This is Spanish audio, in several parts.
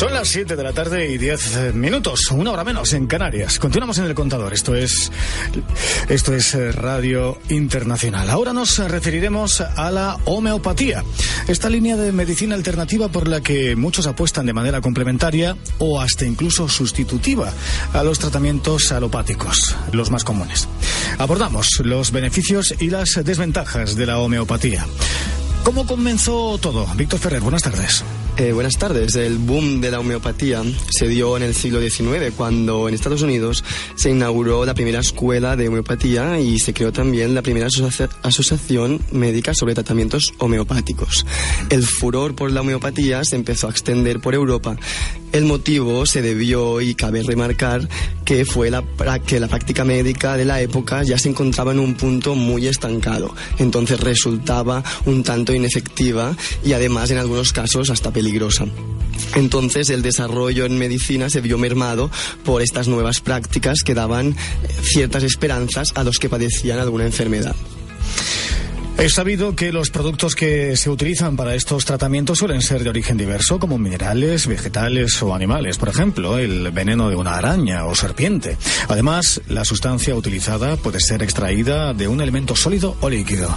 Son las 7 de la tarde y 10 minutos, una hora menos en Canarias. Continuamos en El Contador, esto es Radio Internacional. Ahora nos referiremos a la homeopatía, esta línea de medicina alternativa por la que muchos apuestan de manera complementaria o hasta incluso sustitutiva a los tratamientos alopáticos, los más comunes. Abordamos los beneficios y las desventajas de la homeopatía. ¿Cómo comenzó todo? Víctor Ferrer, buenas tardes. Buenas tardes. El boom de la homeopatía se dio en el siglo XIX, cuando en Estados Unidos se inauguró la primera escuela de homeopatía y se creó también la primera asociación médica sobre tratamientos homeopáticos. El furor por la homeopatía se empezó a extender por Europa. El motivo se debió, y cabe remarcar, que fue que la práctica médica de la época ya se encontraba en un punto muy estancado. Entonces resultaba un tanto inefectiva y además en algunos casos hasta peligrosa. Entonces el desarrollo en medicina se vio mermado por estas nuevas prácticas que daban ciertas esperanzas a los que padecían alguna enfermedad. Es sabido que los productos que se utilizan para estos tratamientos suelen ser de origen diverso, como minerales, vegetales o animales. Por ejemplo, el veneno de una araña o serpiente. Además, la sustancia utilizada puede ser extraída de un elemento sólido o líquido.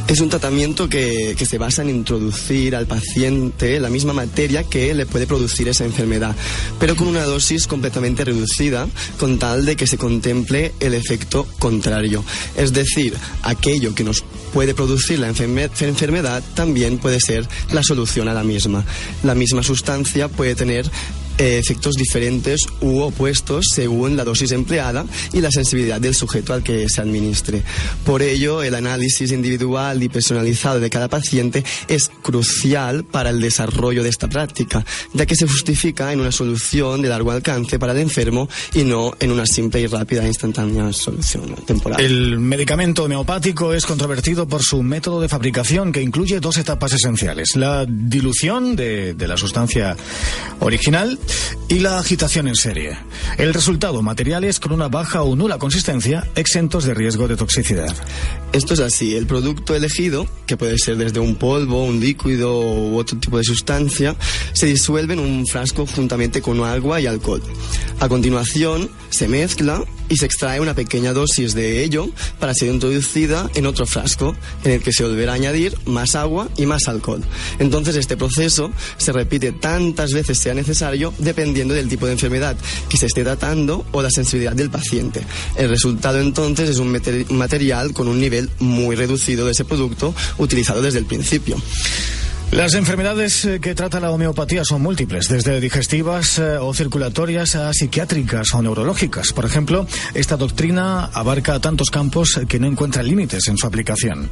Es un tratamiento que se basa en introducir al paciente la misma materia que le puede producir esa enfermedad, pero con una dosis completamente reducida, con tal de que se contemple el efecto contrario. Es decir, aquello que nos puede producir la enfermedad también puede ser la solución a la misma. La misma sustancia puede tener efectos diferentes u opuestos según la dosis empleada y la sensibilidad del sujeto al que se administre. Por ello, el análisis individual y personalizado de cada paciente es crucial para el desarrollo de esta práctica, ya que se justifica en una solución de largo alcance para el enfermo y no en una simple y rápida e instantánea solución temporal. El medicamento homeopático es controvertido por su método de fabricación, que incluye dos etapas esenciales: la dilución de la sustancia original y la agitación en serie. El resultado: materiales con una baja o nula consistencia, exentos de riesgo de toxicidad. Esto es así. El producto elegido, que puede ser desde un polvo, un líquido u otro tipo de sustancia, se disuelve en un frasco juntamente con agua y alcohol. A continuación, se mezcla y se extrae una pequeña dosis de ello para ser introducida en otro frasco, en el que se volverá a añadir más agua y más alcohol. Entonces este proceso se repite tantas veces sea necesario, dependiendo del tipo de enfermedad que se esté tratando o la sensibilidad del paciente. El resultado entonces es un material con un nivel muy reducido de ese producto utilizado desde el principio. Las enfermedades que trata la homeopatía son múltiples, desde digestivas o circulatorias a psiquiátricas o neurológicas. Por ejemplo, esta doctrina abarca tantos campos que no encuentra límites en su aplicación.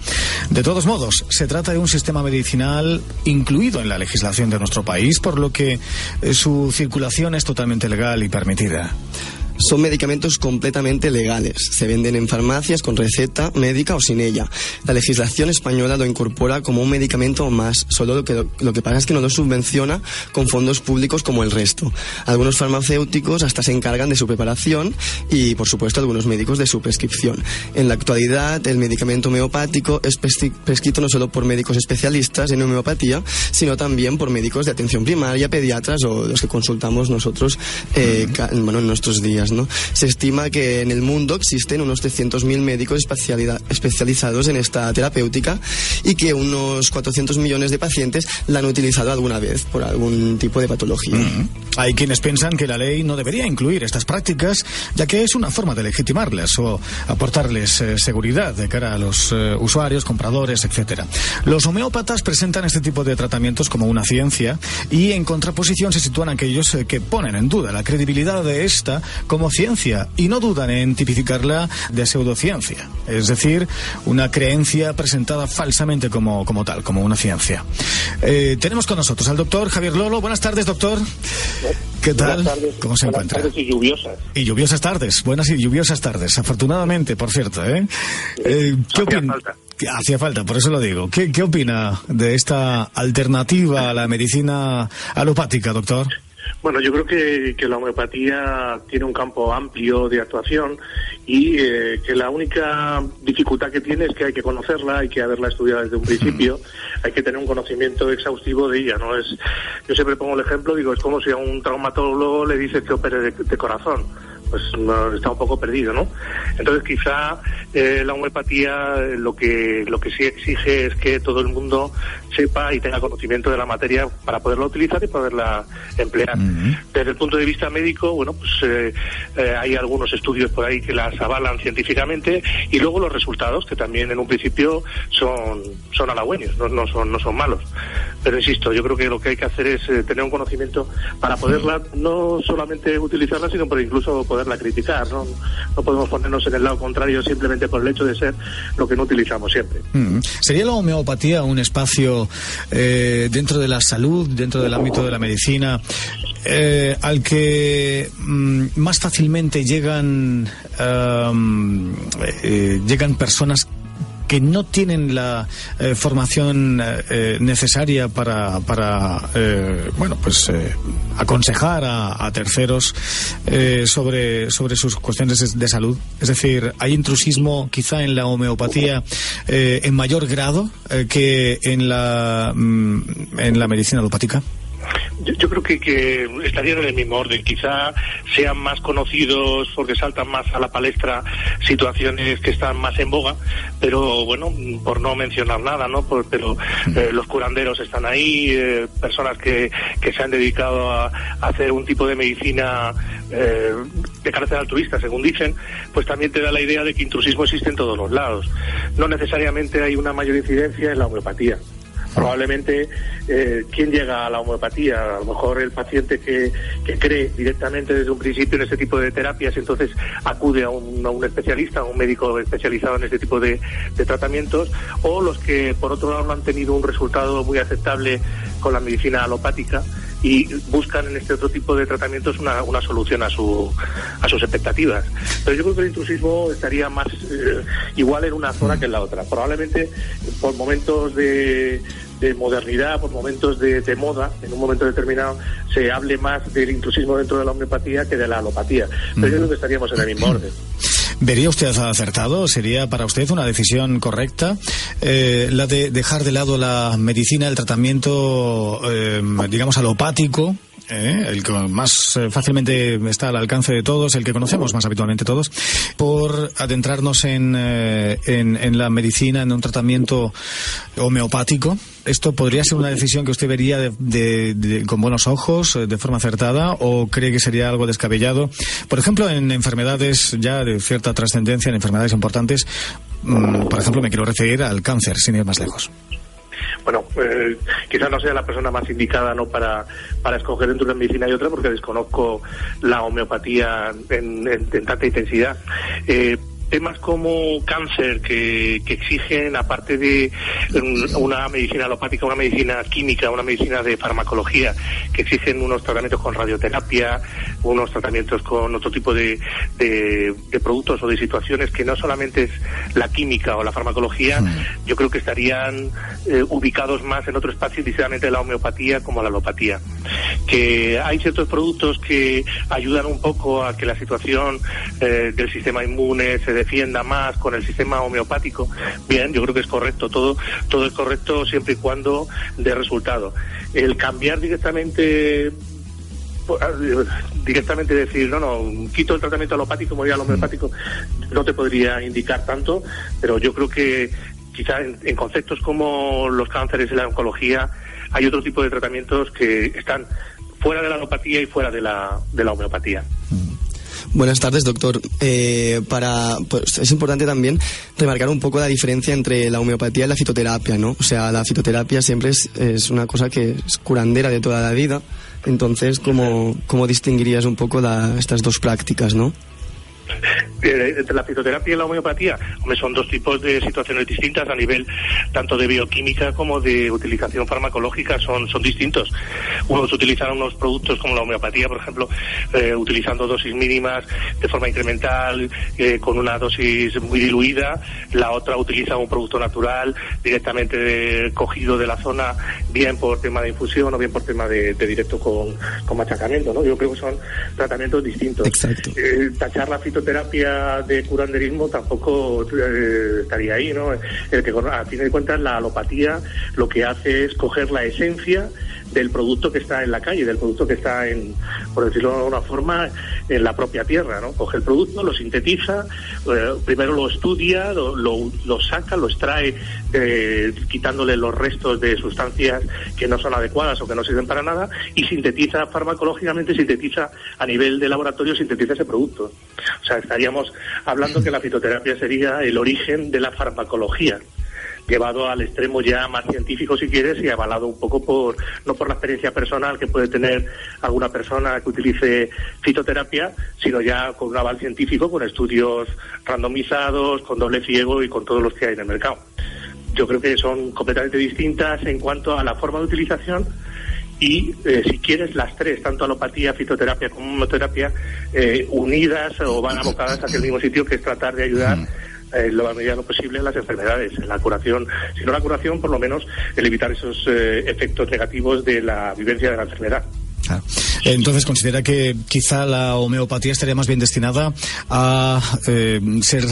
De todos modos, se trata de un sistema medicinal incluido en la legislación de nuestro país, por lo que su circulación es totalmente legal y permitida. Son medicamentos completamente legales. Se venden en farmacias con receta médica o sin ella. La legislación española lo incorpora como un medicamento más, solo lo que pasa es que no lo subvenciona con fondos públicos como el resto. Algunos farmacéuticos hasta se encargan de su preparación y, por supuesto, algunos médicos de su prescripción. En la actualidad, el medicamento homeopático es prescrito no solo por médicos especialistas en homeopatía, sino también por médicos de atención primaria, pediatras o los que consultamos nosotros en nuestros días, ¿no? Se estima que en el mundo existen unos 300.000 médicos especializados en esta terapéutica y que unos 400 millones de pacientes la han utilizado alguna vez por algún tipo de patología. Hay quienes piensan que la ley no debería incluir estas prácticas, ya que es una forma de legitimarlas o aportarles seguridad de cara a los usuarios, compradores, etcétera. Los homeópatas presentan este tipo de tratamientos como una ciencia, y en contraposición se sitúan aquellos que ponen en duda la credibilidad de esta como ciencia y no dudan en tipificarla de pseudociencia, es decir, una creencia presentada falsamente como tal, como una ciencia. Tenemos con nosotros al doctor Javier Lolo. Buenas tardes, doctor. ¿Qué tal? Buenas tardes. ¿Cómo se encuentra? Buenas tardes y lluviosas. Y lluviosas tardes, buenas y lluviosas tardes, afortunadamente, por cierto, ¿Qué opina? Hacía falta, por eso lo digo. ¿Qué opina de esta alternativa a la medicina alopática, doctor? Bueno, yo creo que la homeopatía tiene un campo amplio de actuación y que la única dificultad que tiene es que hay que conocerla, hay que haberla estudiado desde un principio, hay que tener un conocimiento exhaustivo de ella. No es, yo siempre pongo el ejemplo, digo, es como si a un traumatólogo le dices que opere de corazón. Pues está un poco perdido, ¿no? Entonces quizá la homeopatía lo que sí exige es que todo el mundo sepa y tenga conocimiento de la materia para poderla utilizar y poderla emplear. Desde el punto de vista médico, bueno, pues hay algunos estudios por ahí que las avalan científicamente, y luego los resultados, que también en un principio son halagüeños, no son malos. Pero insisto, yo creo que lo que hay que hacer es tener un conocimiento para poderla no solamente utilizarla, sino por incluso poderla criticar, ¿no? No podemos ponernos en el lado contrario simplemente por el hecho de ser lo que no utilizamos siempre. ¿Sería la homeopatía un espacio dentro de la salud, dentro del ámbito de la medicina, al que más fácilmente llegan personas que no tienen la formación necesaria para aconsejar a terceros sobre sus cuestiones de salud? Es decir, ¿hay intrusismo quizá en la homeopatía en mayor grado que en la medicina alopática? Yo creo que estarían en el mismo orden. Quizá sean más conocidos porque saltan más a la palestra situaciones que están más en boga, pero bueno, por no mencionar nada, ¿no? Pero los curanderos están ahí, personas que se han dedicado a hacer un tipo de medicina de carácter altruista, según dicen, pues también te da la idea de que intrusismo existe en todos los lados. No necesariamente hay una mayor incidencia en la homeopatía. Probablemente ¿quién llega a la homeopatía? A lo mejor el paciente que cree directamente desde un principio en este tipo de terapias, entonces acude a un especialista, a un médico especializado en este tipo de tratamientos, o los que por otro lado no han tenido un resultado muy aceptable con la medicina alopática y buscan en este otro tipo de tratamientos una solución a sus expectativas. Pero yo creo que el intrusismo estaría más igual en una zona que en la otra. Probablemente por momentos de modernidad, por momentos de moda, en un momento determinado se hable más del intrusismo dentro de la homeopatía que de la alopatía. Pero yo creo que estaríamos en el mismo orden. ¿Vería usted acertado? ¿Sería para usted una decisión correcta la de dejar de lado la medicina, el tratamiento, digamos, alopático? El que más fácilmente está al alcance de todos, el que conocemos más habitualmente todos, por adentrarnos en la medicina, en un tratamiento homeopático? ¿Esto podría ser una decisión que usted vería con buenos ojos, de forma acertada, o cree que sería algo descabellado? Por ejemplo, en enfermedades ya de cierta trascendencia, en enfermedades importantes, por ejemplo, me quiero referir al cáncer, sin ir más lejos. Bueno, quizás no sea la persona más indicada, ¿no?, para escoger entre una medicina y otra, porque desconozco la homeopatía en tanta intensidad. Temas como cáncer que exigen, aparte de una medicina alopática, una medicina química, una medicina de farmacología, que exigen unos tratamientos con radioterapia, unos tratamientos con otro tipo de productos o de situaciones, que no solamente es la química o la farmacología. Yo creo que estarían ubicados más en otro espacio, precisamente la homeopatía como la alopatía. Que hay ciertos productos que ayudan un poco a que la situación del sistema inmune se defienda más con el sistema homeopático. Bien, yo creo que es correcto, todo es correcto siempre y cuando dé resultado. El cambiar directamente decir, no, quito el tratamiento alopático, me voy al homeopático, no te podría indicar tanto, pero yo creo que quizá en conceptos como los cánceres y la oncología hay otro tipo de tratamientos que están fuera de la alopatía y fuera de la homeopatía. Buenas tardes, doctor. Pues es importante también remarcar un poco la diferencia entre la homeopatía y la fitoterapia, ¿no? O sea, la fitoterapia siempre es una cosa que es curandera de toda la vida. Entonces, ¿cómo distinguirías un poco estas dos prácticas, no? Entre la fitoterapia y la homeopatía, hombre, son dos tipos de situaciones distintas a nivel tanto de bioquímica como de utilización farmacológica, son distintos. Unos utilizan unos productos como la homeopatía, por ejemplo, utilizando dosis mínimas de forma incremental, con una dosis muy diluida. La otra utiliza un producto natural directamente cogido de la zona, bien por tema de infusión o bien por tema de directo con machacamiento, ¿no? Yo creo que son tratamientos distintos. Exacto. Tachar la fitoterapia de curanderismo tampoco estaría ahí, ¿no? A fin de cuentas, la alopatía lo que hace es coger la esencia del producto que está en la calle, del producto que está por decirlo de alguna forma, en la propia tierra, ¿no? Coge el producto, lo sintetiza, primero lo estudia, lo saca, lo extrae, quitándole los restos de sustancias que no son adecuadas o que no sirven para nada, y sintetiza farmacológicamente, sintetiza a nivel de laboratorio, sintetiza ese producto. O sea, estaríamos hablando que la fitoterapia sería el origen de la farmacología, llevado al extremo ya más científico, si quieres, y avalado un poco no por la experiencia personal que puede tener alguna persona que utilice fitoterapia, sino ya con un aval científico, con estudios randomizados, con doble ciego y con todos los que hay en el mercado. Yo creo que son completamente distintas en cuanto a la forma de utilización y, si quieres, las tres, tanto alopatía, fitoterapia como homeoterapia, unidas o van abocadas hacia el mismo sitio, que es tratar de ayudar lo más mediano posible en las enfermedades, en la curación, si no la curación, por lo menos el evitar esos efectos negativos de la vivencia de la enfermedad. Ah. Entonces, ¿considera que quizá la homeopatía estaría más bien destinada a ser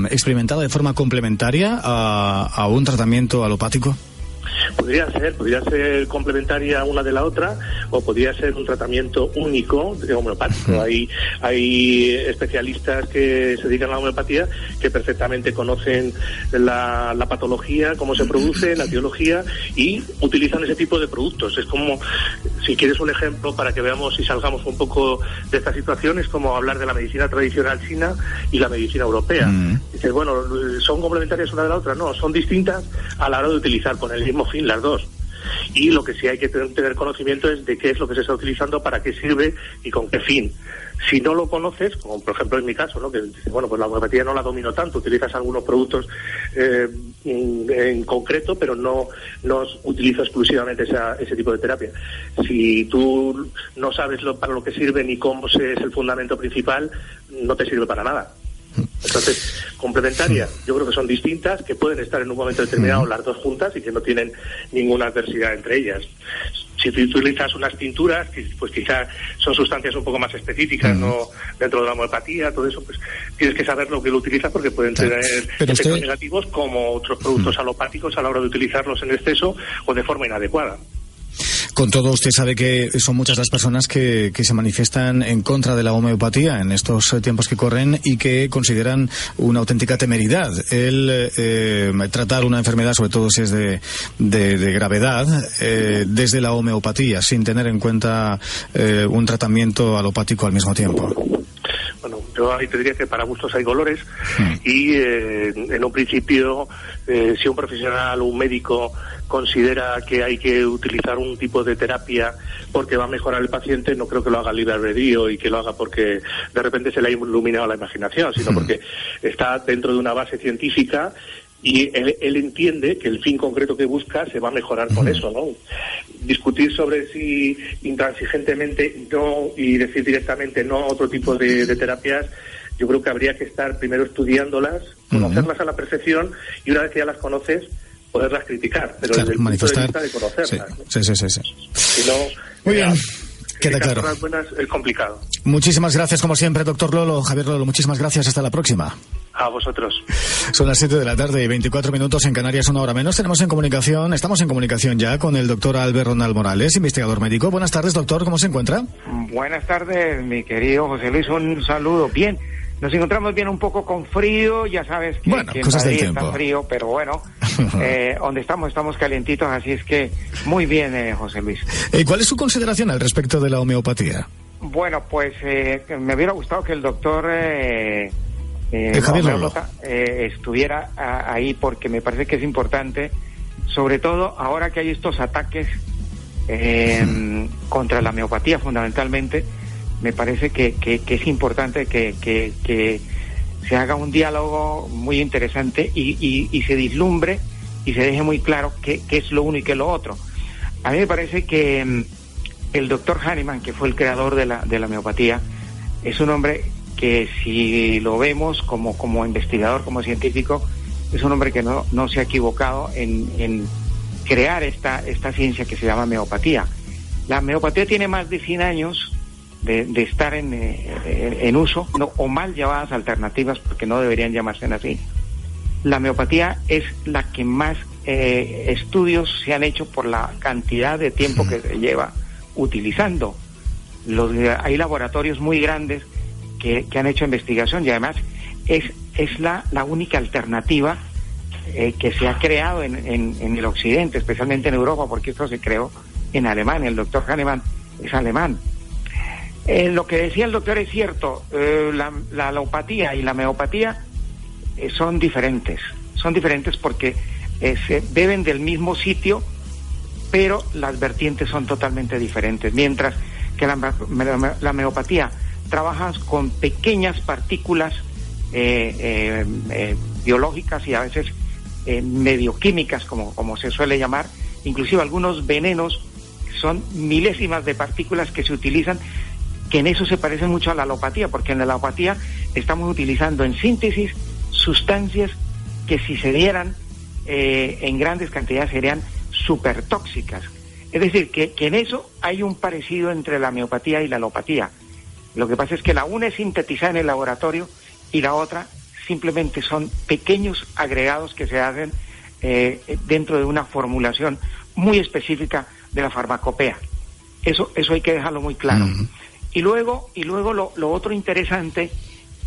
experimentada de forma complementaria a un tratamiento alopático? Podría ser complementaria una de la otra, o podría ser un tratamiento único de homeopático. Hay especialistas que se dedican a la homeopatía que perfectamente conocen la patología, cómo se produce, la etiología, y utilizan ese tipo de productos. Es como, si quieres un ejemplo para que veamos y salgamos un poco de esta situación, es como hablar de la medicina tradicional china y la medicina europea. Dices, bueno, ¿son complementarias una de la otra? No, son distintas a la hora de utilizar con el mismo fin las dos. Y lo que sí hay que tener conocimiento es de qué es lo que se está utilizando, para qué sirve y con qué fin. Si no lo conoces, como por ejemplo en mi caso, ¿no? Que bueno, pues la homeopatía no la domino tanto, utilizas algunos productos en concreto, pero no utilizo exclusivamente ese tipo de terapia. Si tú no sabes para lo que sirve ni cómo es el fundamento principal, no te sirve para nada. Entonces, complementarias, yo creo que son distintas, que pueden estar en un momento determinado las dos juntas y que no tienen ninguna adversidad entre ellas. Si tú utilizas unas tinturas, pues quizás son sustancias un poco más específicas, no dentro de la homeopatía, todo eso, pues tienes que saber lo que lo utilizas, porque pueden tener efectos negativos, como otros productos alopáticos a la hora de utilizarlos en exceso o de forma inadecuada. Con todo, usted sabe que son muchas las personas que se manifiestan en contra de la homeopatía en estos tiempos que corren y que consideran una auténtica temeridad el tratar una enfermedad, sobre todo si es de gravedad, desde la homeopatía, sin tener en cuenta un tratamiento alopático al mismo tiempo. Bueno, yo ahí te diría que para gustos hay colores, y en un principio, si un profesional, un médico, considera que hay que utilizar un tipo de terapia porque va a mejorar el paciente, no creo que lo haga libre albedrío y que lo haga porque de repente se le ha iluminado la imaginación, sino porque está dentro de una base científica y él entiende que el fin concreto que busca se va a mejorar con eso, ¿no? Discutir sobre si intransigentemente no, y decir directamente no a otro tipo de terapias, yo creo que habría que estar primero estudiándolas, conocerlas a la perfección, y una vez que ya las conoces, poderlas criticar, pero claro, desde el punto de vista de conocerlas. Sí. Si no, muy bien. Queda claro. Las buenas es complicado. Muchísimas gracias, como siempre, doctor Lolo, Javier Lolo, muchísimas gracias, hasta la próxima. A vosotros. Son las 7 de la tarde y 24 minutos en Canarias, una hora menos. Estamos en comunicación ya con el doctor Albert Ronald Morales, investigador médico. Buenas tardes, doctor, ¿cómo se encuentra? Buenas tardes, mi querido José Luis, un saludo. Bien, nos encontramos bien, un poco con frío, ya sabes que, bueno, en cosas Madrid del tiempo. Está frío, pero bueno, donde estamos calientitos, así es que muy bien, José Luis. ¿Cuál es su consideración al respecto de la homeopatía? Bueno, pues me hubiera gustado que el doctor Javier Lolo estuviera ahí, porque me parece que es importante, sobre todo ahora que hay estos ataques contra la homeopatía fundamentalmente, me parece que es importante que se haga un diálogo muy interesante y se vislumbre y se deje muy claro qué es lo uno y qué es lo otro. A mí me parece que el doctor Hahnemann, que fue el creador de la homeopatía, es un hombre que, si lo vemos como investigador, como científico, es un hombre que no se ha equivocado en crear esta ciencia que se llama homeopatía. La homeopatía tiene más de 100 años de estar en uso, o mal llamadas alternativas, porque no deberían llamarse así. La homeopatía es la que más estudios se han hecho por la cantidad de tiempo que se lleva utilizando. Hay laboratorios muy grandes que han hecho investigación, y además es la única alternativa que se ha creado en el occidente, especialmente en Europa, porque esto se creó en Alemania. El doctor Hahnemann es alemán. Lo que decía el doctor es cierto. La alopatía y la homeopatía son diferentes porque se beben del mismo sitio, pero las vertientes son totalmente diferentes. Mientras que la homeopatía trabaja con pequeñas partículas biológicas y a veces medio químicas, como se suele llamar, inclusive algunos venenos son milésimas de partículas que se utilizan, que en eso se parece mucho a la alopatía, porque en la alopatía estamos utilizando en síntesis sustancias que, si se dieran en grandes cantidades, serían súper tóxicas. Es decir, que en eso hay un parecido entre la homeopatía y la alopatía. Lo que pasa es que la una es sintetizada en el laboratorio y la otra simplemente son pequeños agregados que se hacen dentro de una formulación muy específica de la farmacopea. Eso hay que dejarlo muy claro. Uh-huh. Y luego lo otro interesante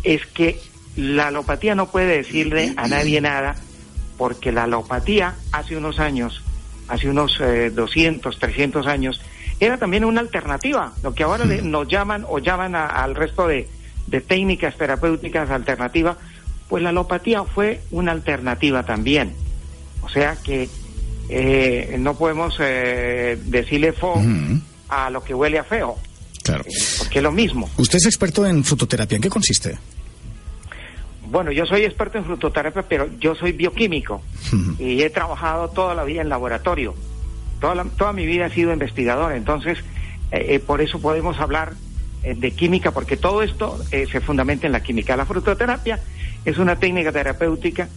es que la alopatía no puede decirle a nadie nada, porque la alopatía hace unos 200, 300 años, era también una alternativa, lo que ahora nos llaman al resto de técnicas terapéuticas alternativas, pues la alopatía fue una alternativa también. O sea que no podemos decirle a lo que huele a feo. Claro. Porque es lo mismo. Usted es experto en frutoterapia. ¿En qué consiste? Bueno, yo soy experto en frutoterapia, pero yo soy bioquímico y he trabajado toda la vida en laboratorio. Toda mi vida he sido investigador, entonces por eso podemos hablar de química, porque todo esto se fundamenta en la química. La frutoterapia es una técnica terapéutica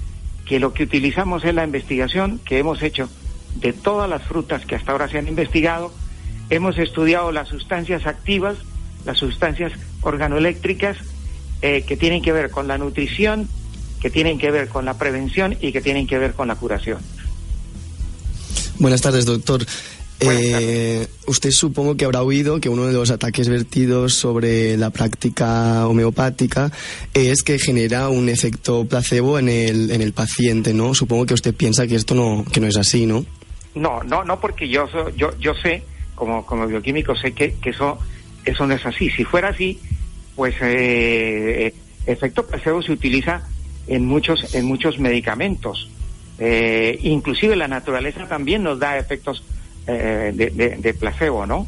que lo que utilizamos es la investigación que hemos hecho de todas las frutas que hasta ahora se han investigado. Hemos estudiado las sustancias activas, las sustancias organoeléctricas, que tienen que ver con la nutrición, que tienen que ver con la prevención y que tienen que ver con la curación. Buenas tardes, doctor. Usted supongo que habrá oído que uno de los ataques vertidos sobre la práctica homeopática es que genera un efecto placebo en el paciente, ¿no? Supongo que usted piensa que esto no es así, ¿no? No, porque yo sé, como bioquímico, sé que eso no es así. Si fuera así, pues efecto placebo se utiliza en muchos medicamentos. Inclusive la naturaleza también nos da efectos de placebo, ¿no?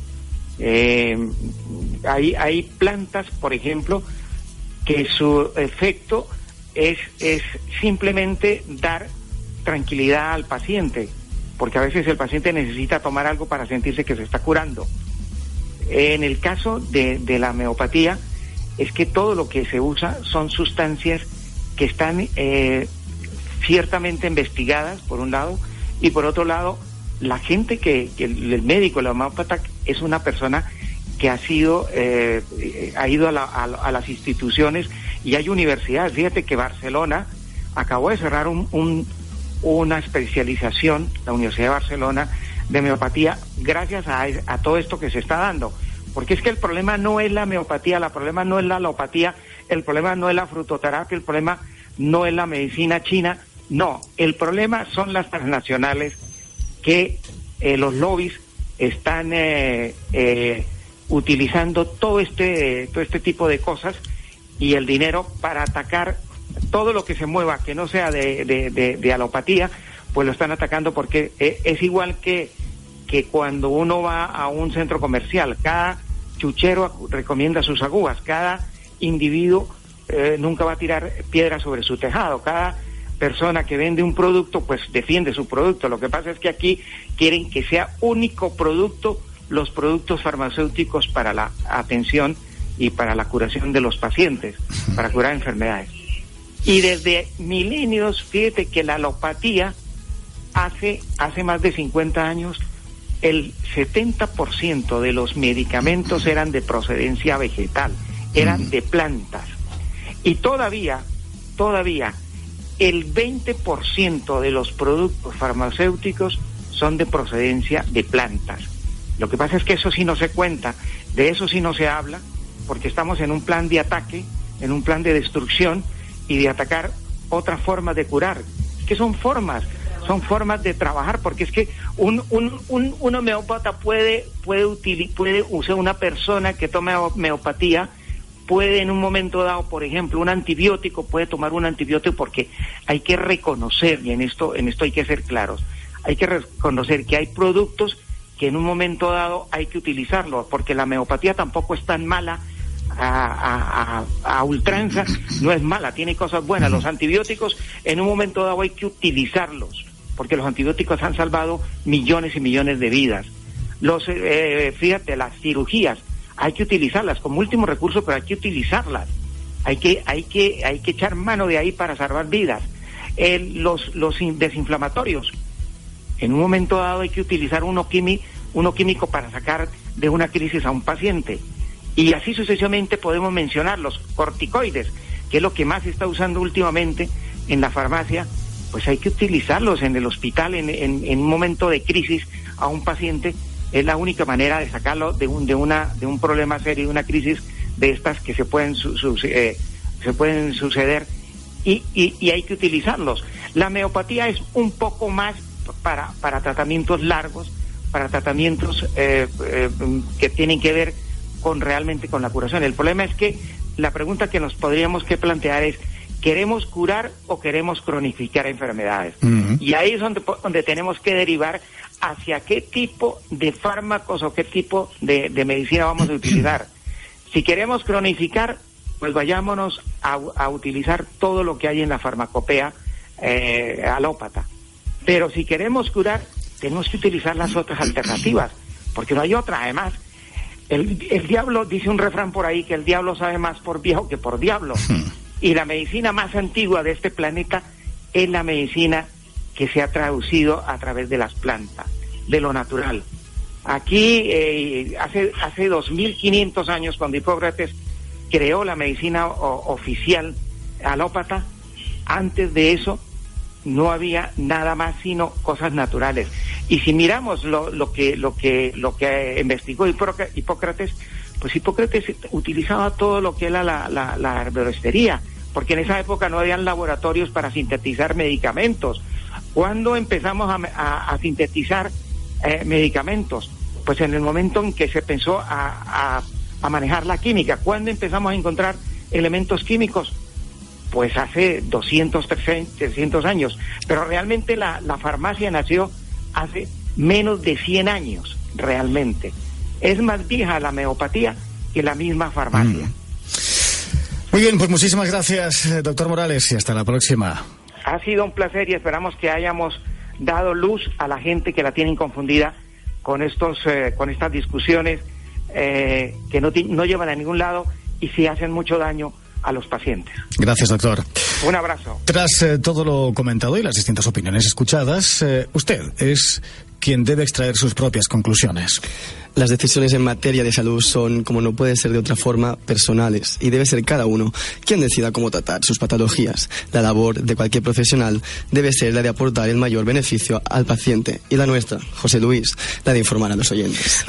Hay plantas, por ejemplo, que su efecto es simplemente dar tranquilidad al paciente, porque a veces el paciente necesita tomar algo para sentirse que se está curando. En el caso de la homeopatía, es que todo lo que se usa son sustancias que están ciertamente investigadas, por un lado, y por otro lado, la gente el médico, el homeópata, es una persona que ha ido a las instituciones, y hay universidades. Fíjate que Barcelona acabó de cerrar una especialización, la Universidad de Barcelona, de homeopatía, gracias a todo esto que se está dando. Porque es que el problema no es la homeopatía, el problema no es la alopatía, el problema no es la frutoterapia, el problema no es la medicina china, no, el problema son las transnacionales que los lobbies están utilizando todo este tipo de cosas y el dinero para atacar todo lo que se mueva que no sea de alopatía, pues lo están atacando, porque es igual que cuando uno va a un centro comercial. Cada chuchero recomienda sus agujas, cada individuo nunca va a tirar piedras sobre su tejado, cada persona que vende un producto pues defiende su producto. Lo que pasa es que aquí quieren que sea único producto los productos farmacéuticos para la atención y para la curación de los pacientes, para curar enfermedades. Y desde milenios, fíjate que la alopatía hace más de 50 años el 70% de los medicamentos eran de procedencia vegetal, eran de plantas. Y todavía el 20% de los productos farmacéuticos son de procedencia de plantas. Lo que pasa es que eso sí no se cuenta, de eso sí no se habla, porque estamos en un plan de ataque, en un plan de destrucción y de atacar otras formas de curar. Es que son formas de trabajar, porque es que un homeópata puede usar una persona que tome homeopatía, puede en un momento dado, por ejemplo, un antibiótico, puede tomar un antibiótico, porque hay que reconocer, y en esto hay que ser claros, hay que reconocer que hay productos que en un momento dado hay que utilizarlo, porque la homeopatía tampoco es tan mala a ultranza, no es mala, tiene cosas buenas. Los antibióticos en un momento dado hay que utilizarlos, porque los antibióticos han salvado millones y millones de vidas. Fíjate, las cirugías hay que utilizarlas como último recurso, pero hay que utilizarlas, hay que echar mano de ahí para salvar vidas. Los desinflamatorios, en un momento dado hay que utilizar uno químico para sacar de una crisis a un paciente. Y así sucesivamente podemos mencionar los corticoides, que es lo que más se está usando últimamente en la farmacia. Pues hay que utilizarlos en el hospital en un momento de crisis a un paciente. Es la única manera de sacarlo de un problema serio, de una crisis de estas que se pueden suceder, y hay que utilizarlos. La homeopatía es un poco más para tratamientos largos, para tratamientos que tienen que ver realmente con la curación. El problema es que la pregunta que nos podríamos que plantear es: ¿queremos curar o queremos cronificar enfermedades? Y ahí es donde tenemos que derivar hacia qué tipo de fármacos o qué tipo de medicina vamos a utilizar. Si queremos cronificar, pues vayámonos a utilizar todo lo que hay en la farmacopea alópata. Pero si queremos curar, tenemos que utilizar las otras alternativas, porque no hay otra. Además, el diablo, dice un refrán por ahí, que el diablo sabe más por viejo que por diablo. Y la medicina más antigua de este planeta es la medicina que se ha traducido a través de las plantas, de lo natural. Aquí, hace 2500 años, cuando Hipócrates creó la medicina oficial alópata, antes de eso no había nada más sino cosas naturales. Y si miramos lo que investigó Hipócrates, pues Hipócrates utilizaba todo lo que era la herboristería, porque en esa época no habían laboratorios para sintetizar medicamentos. ¿Cuándo empezamos a sintetizar medicamentos? Pues en el momento en que se pensó a manejar la química. ¿Cuándo empezamos a encontrar elementos químicos? Pues hace 200, 300 años. Pero realmente la farmacia nació hace menos de 100 años, realmente. Es más vieja la homeopatía que la misma farmacia. Muy bien, pues muchísimas gracias, doctor Morales, y hasta la próxima. Ha sido un placer y esperamos que hayamos dado luz a la gente que la tienen confundida con estas discusiones que no llevan a ningún lado y sí hacen mucho daño a los pacientes. Gracias, doctor. Un abrazo. Tras todo lo comentado y las distintas opiniones escuchadas, usted es quien debe extraer sus propias conclusiones. Las decisiones en materia de salud son, como no puede ser de otra forma, personales, y debe ser cada uno quien decida cómo tratar sus patologías. La labor de cualquier profesional debe ser la de aportar el mayor beneficio al paciente, y la nuestra, José Luis, la de informar a los oyentes.